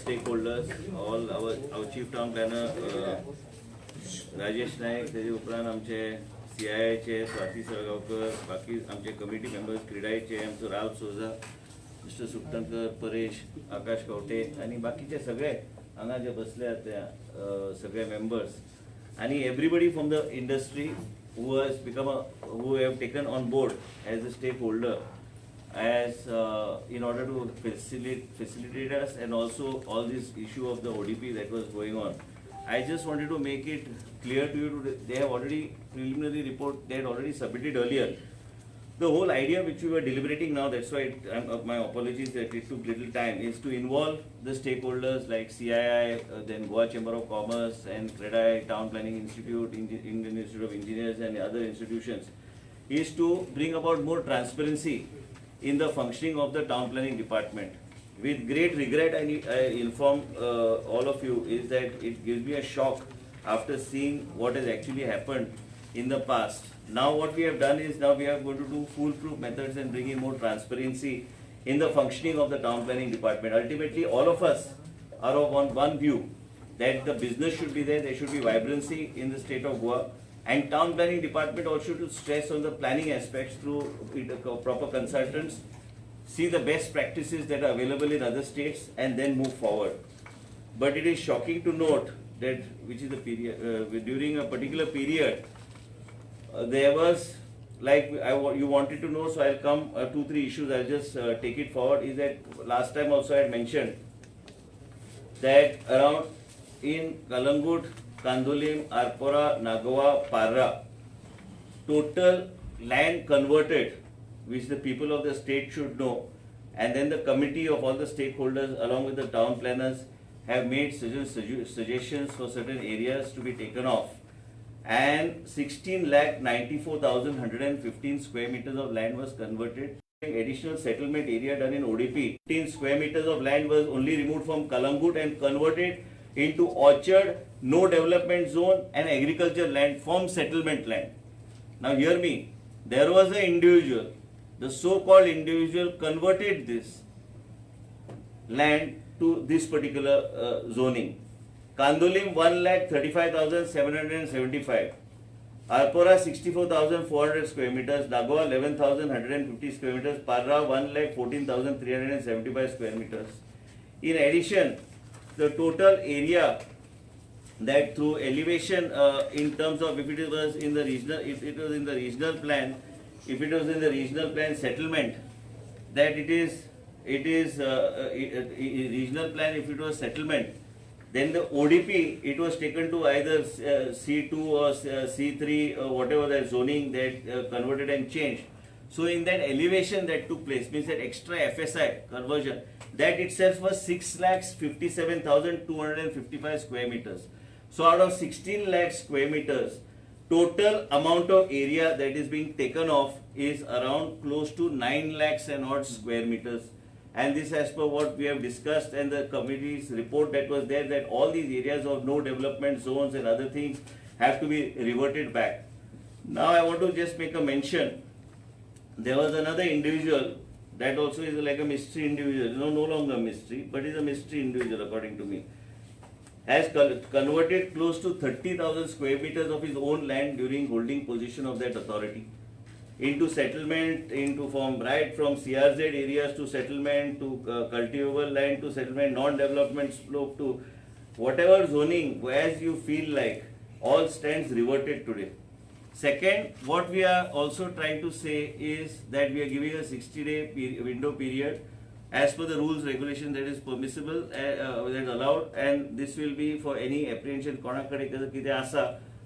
stakeholders, all our chief town planner Rajesh Naik, तेजे उपरांत आमचे CII चे स्वाती सरगावकर, बाकी आमचे कमिटी मेंबर्स क्रीडाईचे आमचो राव सोजा, मिस्टर सुप्तनकर, परेश, आकाश कवटे आणि बाकीचे सगळे हांगा जे बसले त्या सगळे मेंबर्स आणि everybody from the industry who have taken on board as a stakeholder as in order to facilitate us and also all this issue of the ODP that was going on. I just wanted to make it clear to you, they have already preliminary report, they had already submitted earlier. The whole idea which we were deliberating now, that's why my apologies that it took little time, is to involve the stakeholders like CII, then Goa Chamber of Commerce and CREDAI, Town Planning Institute, Indian Institute of Engineers and other institutions, is to bring about more transparency in the functioning of the town planning department. With great regret, I inform all of you is that it gives me a shock after seeing what has actually happened in the past. Now what we have done is now we are going to do foolproof methods and bring in more transparency in the functioning of the town planning department. Ultimately, all of us are of one view that the business should be there should be vibrancy in the state of Goa, and town planning department also to stress on the planning aspects through proper consultants, see the best practices that are available in other states and then move forward. But it is shocking to note that which is the period, during a particular period, there was, like you wanted to know, so I'll come 2-3 issues, I'll just take it forward, is that last time also I had mentioned that around in Kalangut, Kandolim, Arpora, Nagawa, Parra, total land converted, which the people of the state should know, and then the committee of all the stakeholders along with the town planners have made suggestions for certain areas to be taken off. And 16,94,115 square meters of land was converted. Additional settlement area done in ODP. 15 square meters of land was only removed from Kalangut and converted into orchard, no development zone and agriculture land from settlement land. Now hear me, there was an individual, the so-called individual converted this land to this particular zoning. Kandolim 1,35,775, Arpora 64,400 square meters, Nagawa 11,150 square meters, Parra 1,14,375 square meters. In addition, the total area that through elevation in terms of if it was in the regional, if it was in the regional plan, if it was in the regional plan settlement, that it is regional plan if it was settlement, then the ODP, it was taken to either C2 or C3 or whatever the zoning that converted and changed. So in that elevation that took place, means that extra FSI conversion, that itself was 6,57,255 square meters. So out of 16 lakh square meters, total amount of area that is being taken off is around close to 9 lakhs and odd square meters. And this as per what we have discussed and the committee's report that was there, that all these areas of no development zones and other things have to be reverted back. Now I want to just make a mention. There was another individual that also is like a mystery individual, no longer mystery, but is a mystery individual according to me. Has converted close to 30,000 square meters of his own land during holding position of that authority into settlement, into from CRZ areas to settlement, to cultivable land to settlement, non-development slope to whatever zoning, as you feel like, all stands reverted today. Second, what we are also trying to say is that we are giving a 60-day window period as per the rules, regulations that is permissible, that is allowed, and this will be for any apprehension,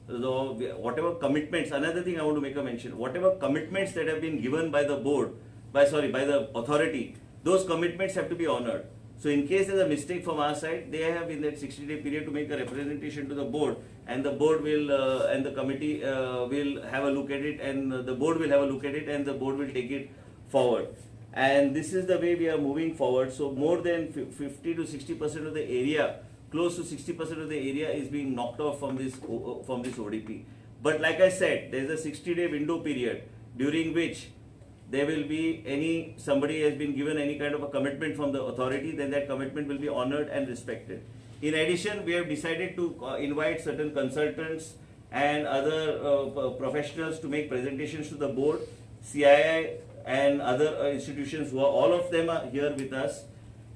whatever commitments. Another thing I want to make a mention, whatever commitments that have been given by the board, by the authority, those commitments have to be honored. So in case there is a mistake from our side, they have in that 60-day period to make a representation to the board, and the board will and the committee will have a look at it, and the board will have a look at it, and the board will take it forward. And this is the way we are moving forward. So more than 50 to 60% of the area, close to 60% of the area is being knocked off from this ODP. But like I said, there is a 60-day window period during which there will be somebody has been given any kind of a commitment from the authority, then that commitment will be honored and respected. In addition, we have decided to invite certain consultants and other professionals to make presentations to the board, CII and other institutions who are, all of them are here with us,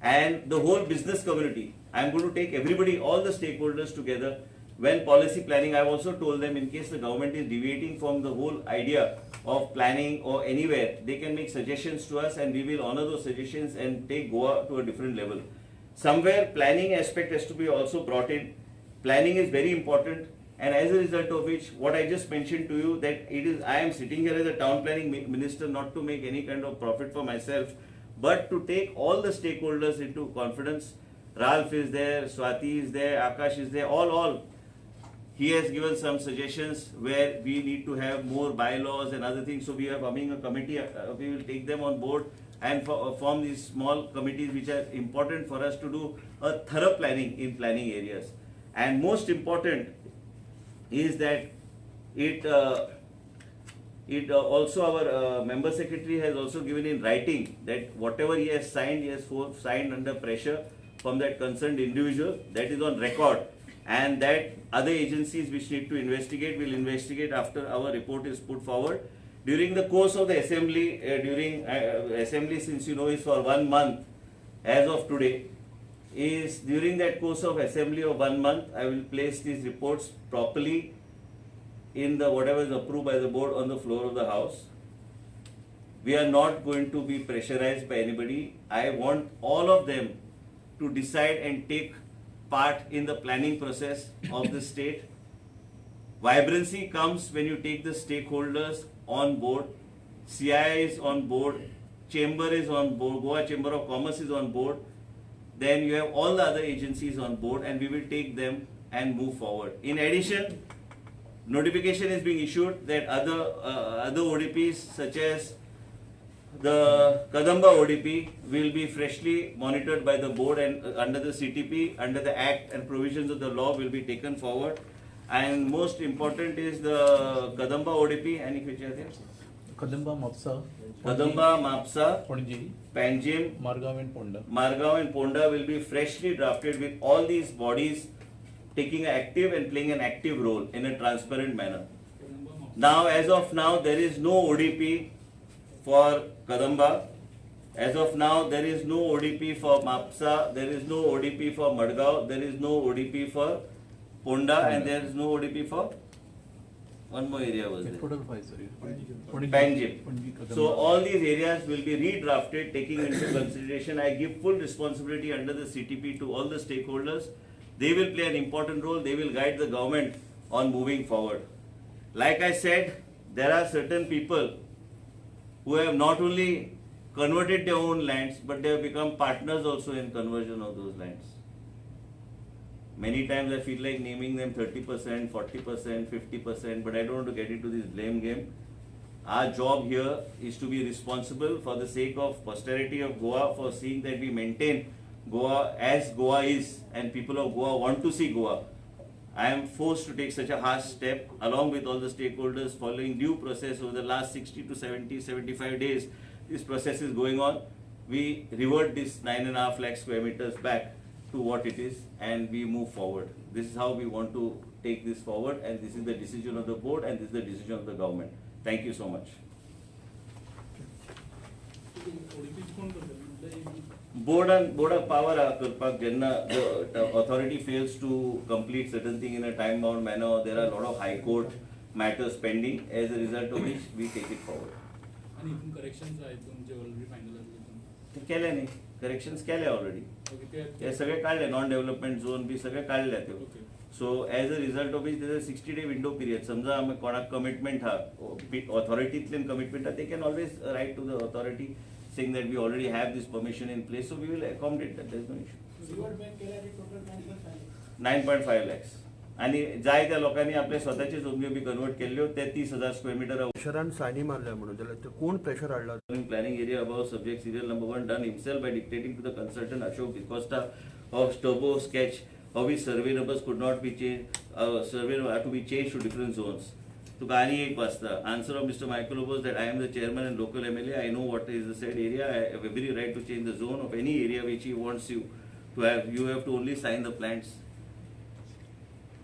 and the whole business community. I am going to take everybody, all the stakeholders together. When policy planning, I have also told them, in case the government is deviating from the whole idea of planning or anywhere, they can make suggestions to us and we will honor those suggestions and take Goa to a different level. Somewhere planning aspect has to be also brought in. Planning is very important, and as a result of which, what I just mentioned to you, that it is, I am sitting here as a town planning minister not to make any kind of profit for myself, but to take all the stakeholders into confidence. Ralph is there, Swati is there, Akash is there, all. He has given some suggestions where we need to have more bylaws and other things. So we are forming a committee. We will take them on board and form these small committees which are important for us to do a thorough planning in planning areas. And most important is that it also our member secretary has also given in writing that whatever he has signed signed under pressure from that concerned individual. That is on record. And that other agencies which need to investigate will investigate after our report is put forward. During the course of the assembly, assembly, since you know is for 1 month as of today, is during that course of assembly of 1 month, I will place these reports properly in the whatever is approved by the board on the floor of the house. We are not going to be pressurized by anybody. I want all of them to decide and take part in the planning process of the state. Vibrancy comes when you take the stakeholders on board. CII is on board, Chamber is on board, Goa Chamber of Commerce is on board. Then you have all the other agencies on board, and we will take them and move forward. In addition, notification is being issued that other ODPs such as the Kadamba ODP will be freshly monitored by the board, and under the CTP, under the Act and provisions of the law will be taken forward. And most important is the Kadamba ODP, and which are there? Kadamba, Mapsa, Panjim, Margaon and Ponda will be freshly drafted with all these bodies taking an active and playing an active role in a transparent manner. Now, as of now, there is no ODP for Kadamba. As of now, there is no ODP for Mapsa, there is no ODP for Madgaon, there is no ODP for Ponda, and there is no ODP for one more area was there. Panjim. So all these areas will be redrafted, taking into consideration. I give full responsibility under the CTP to all the stakeholders. They will play an important role. They will guide the government on moving forward. Like I said, there are certain people who have not only converted their own lands, but they have become partners also in conversion of those lands. Many times I feel like naming them 30%, 40%, 50%, but I don't want to get into this blame game. Our job here is to be responsible for the sake of posterity of Goa, for seeing that we maintain Goa as Goa is, and people of Goa want to see Goa. I am forced to take such a harsh step along with all the stakeholders following due process over the last 60 to 70, 75 days. This process is going on. We revert this 9.5 lakh square meters back to what it is, and we move forward. This is how we want to take this forward, and this is the decision of the board, and this is the decision of the government. Thank you so much. Board of power करपाक जेन्ना the authority fails to complete certain thing in a time bound manner, there are a lot of high court matters pending, as a result of which we take it forward. आणि इथून corrections आहेत तुमचे already finalized ते केले नाही, corrections केले already. हे सगळे काढले, नॉन डेव्हलपमेंट झोन बी सगळे काढले ते. So as a result of which there is a 60-day window period. समजा आम्ही कोणाक commitment हा, authorityतल्यान commitment हा, they can always write to the authority saying that we already have this permission in place, so we will accommodate that. There is no issue. 9.5 lakhs. आणि जाय त्या लोकांनी आपले स्वतःचे जमिनी बी कन्वर्ट केल्यो ते 30,000 स्क्वेअर मीटर प्रेशरान सायनी मारल्या म्हणून जाल्यार कोण प्रेशर हाडला planning area above subject serial number 1 done himself by dictating to the consultant Ashok Costa of turbo sketch of his survey numbers could not be changed, survey had to be changed to different zones. तुका आनी एक वाचता. Answer of Mr. Michael was that I am the chairman and local MLA. I know what is the said area. I have every right to change the zone of any area which he wants you to have. You have to only sign the plans.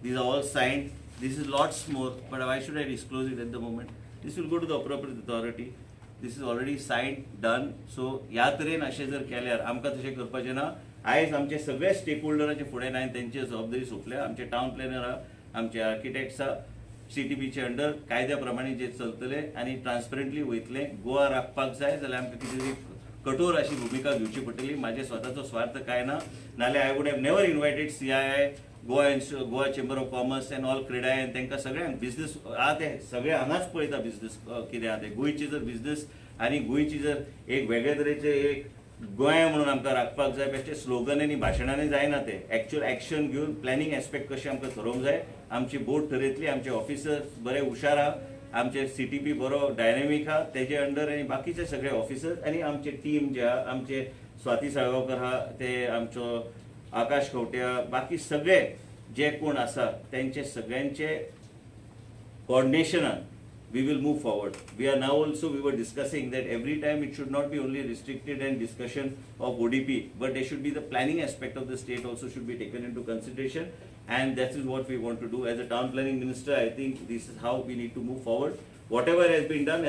These are all signed. This is lots more, but why should I disclose it at the moment? This will go to the appropriate authority. This is already signed, done. So ह्या तरेन अशें जर केल्यार आमकां तशें करपाचें ना. आयज आमचे सगळे स्टेक होल्डरांचे फुडें लायन तेंची जबाबदारी सोंपल्या. आमचे टावन प्लॅनर आहा, आमचे आर्किटेक्ट्स आहा, CTPचे अंडर कायद्या प्रमाणे जे चलतले आनी ट्रान्सपरंटली वयतले. गोवा राखपाक जाय जाल्यार आमकां कितें तरी कठोर अशी भूमिका घेवची पडटली. म्हाजे स्वताचो स्वार्थ काय ना. नाल्यार I would have never invited CII, Goa chamber of commerce and all CREDAI and तांकां सगळ्यांक बिझनेस आहा ते सगळे हांगाच पळयता बिझनेस कितें आहा ते. गोंयची जर बिझनेस आनी गोंयची जर एक वेगळे तरेचे एक गोंय म्हणून आमकां राखपाक जाय बेश्टे स्लोगन आनी भाशणांनी जायना ते. एक्च्युअल एक्शन घेवन प्लॅनिंग एस्पेक्ट कशें आमकां ठरोवंक जाय. आमची बोर्ड ठरयतली, आमचे ऑफिसर्स बरे हुशार आहा, आमचे CTP बरो डायनेमीक आहा, तेजे अंडर आनी बाकीचे सगळे ऑफिसर्स आनी आमचे टीम जे आहा, आमचे स्वाती साळगांवकर आहा, ते आमचो आकाश खवटे आहा, बाकी सगळे जे कोण आसा तेंचे सगळ्यांचे कोऑर्डिनेशनान we will move forward. We are now also, we were discussing that every time it should not be only restricted and discussion of ODP, but there should be the planning aspect of the state also should be taken into consideration, and that is what we want to do. As a town planning minister, I think this is how we need to move forward. Whatever has been done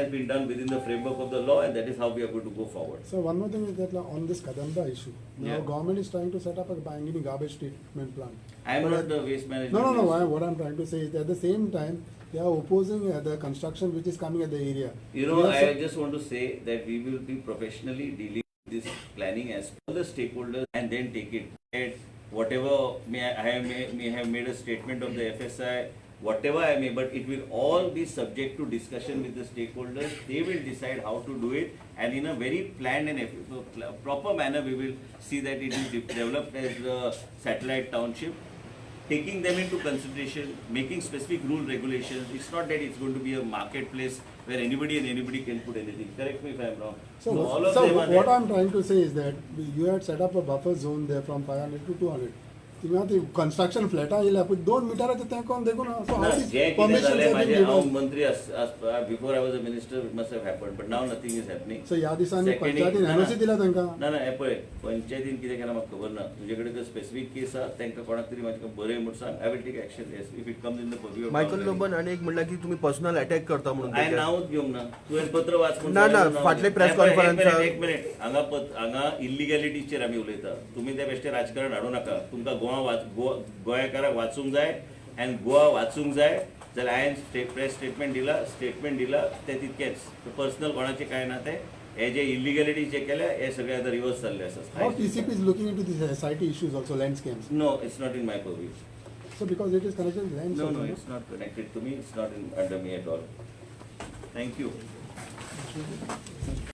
within the framework of the law, and that is how we are going to go forward. So one more thing is that on this Kadamba issue, now Yeah. government is trying to set up a binding garbage treatment plant. I am But not the waste management. No. minister. What I'm trying to say is that at the same time, they are opposing the construction which is coming at the area. You know, We are I so- just want to say that we will be professionally dealing with this planning as all the stakeholders and then take it. And whatever may have made a statement of the FSI, whatever I may, but it will all be subject to discussion with the stakeholders. They will decide how to do it, and in a very planned and proper manner, we will see that it is developed as a satellite township. Taking them into consideration, making specific rule regulations. It's not that it's going to be a marketplace where anybody can put anything. Correct me if I'm wrong. So, all of so them are what there. I'm trying to say is that you had set up a buffer zone there from 500 to 200. तुम्ही construction flat आयल्या पण 2 मिटराचे ते कोण देखून so ना, how these जे कितें permissions जालें have been माझे given? हांव मंत्री before I was a minister it must have happened, but now nothing is happening. So ह्या दिसांनी Second, पंचायतीन ना, NOC दिला तांकां. ना हे पळय पंचायतीन कितें केलां म्हाका खबर ना. तुजे कडेन जर स्पेसिफीक केस आहा तांकां कोणाक तरी म्हाका बरें म्हूण सांग. I will take action. Yes, if it comes in the purview. Michael लोबन आणि एक म्हणला की तुम्ही पर्सनल अटॅक करता म्हणून हांवें त्याच्यात. नांवच घेवंक ना. तुवें पत्र वाच म्हणून ना, सांगितलं फाटले नांव. press एक मिनिट, conference- एक मिनिट. हांगा इल्लिगॅलिटीचेर आमी उलयता. तुमी ते बेश्टे राजकारण हाडूं नाका. तुमकां गोंयकाराक वाचूंक जाय आनी गोवा वाचूंक जाय जाल्यार हांवें प्रेस स्टेटमेंट दिला ते तितकेच. पर्सनल कोणाचे काय ना ते. हे जे इल्लिगॅलिटी जे केल्या हे सगळे आतां रिवर्स जाल्ले How आसात. TCP is looking into these SIT issues also, land scams. No, it's not in my purview. So because it is connected with land No, scams, it's not connected to me. It's not under me at all. Thank you.